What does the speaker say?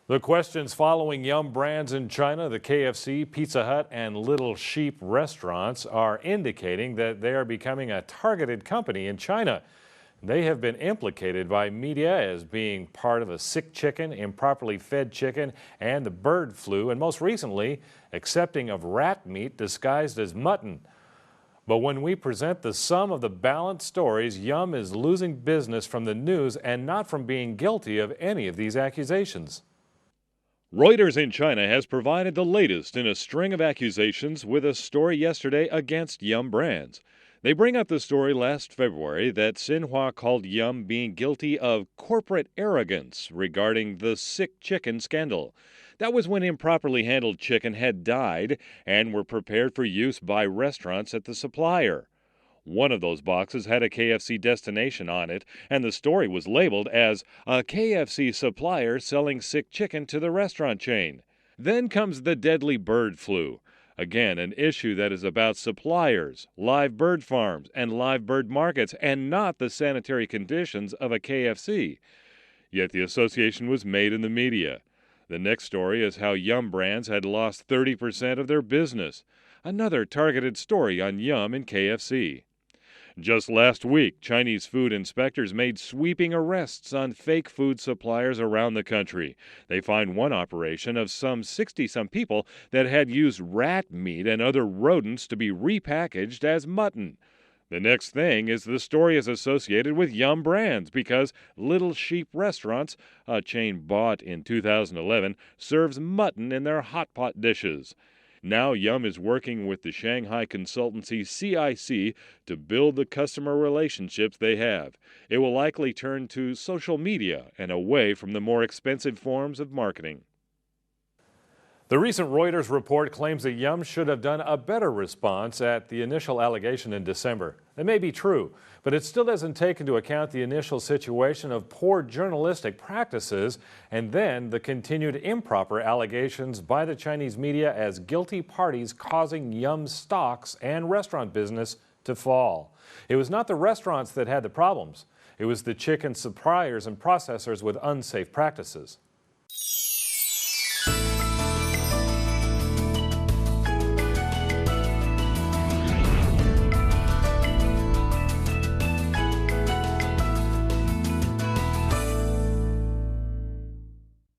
The questions following Yum brands in China, the KFC, Pizza Hut, and Little Sheep restaurants are indicating that they are becoming a targeted company in China. They have been implicated by media as being part of a sick chicken, improperly fed chicken, and the bird flu, and most recently, accepting of rat meat disguised as mutton. But when we present the sum of the balanced stories, Yum is losing business from the news and not from being guilty of any of these accusations. Reuters in China has provided the latest in a string of accusations with a story yesterday against Yum brands. They bring up the story last February that Xinhua called Yum being guilty of corporate arrogance regarding the sick chicken scandal. That was when improperly handled chicken had died and were prepared for use by restaurants at the supplier. One of those boxes had a KFC destination on it, and the story was labeled as a KFC supplier selling sick chicken to the restaurant chain. Then comes the deadly bird flu. Again, an issue that is about suppliers, live bird farms, and live bird markets, and not the sanitary conditions of a KFC. Yet the association was made in the media. The next story is how Yum brands had lost 30% of their business. Another targeted story on Yum and KFC. Just last week, Chinese food inspectors made sweeping arrests on fake food suppliers around the country. They fined one operation of some 60-some people that had used rat meat and other rodents to be repackaged as mutton. The next thing is the story is associated with Yum brands because Little Sheep Restaurants, a chain bought in 2011, serves mutton in their hot pot dishes. Now Yum is working with the Shanghai consultancy CIC to build the customer relationships they have. It will likely turn to social media and away from the more expensive forms of marketing. The recent Reuters report claims that Yum should have done a better response at the initial allegation in December. That may be true, but it still doesn't take into account the initial situation of poor journalistic practices and then the continued improper allegations by the Chinese media as guilty parties causing Yum's stocks and restaurant business to fall. It was not the restaurants that had the problems. It was the chicken suppliers and processors with unsafe practices.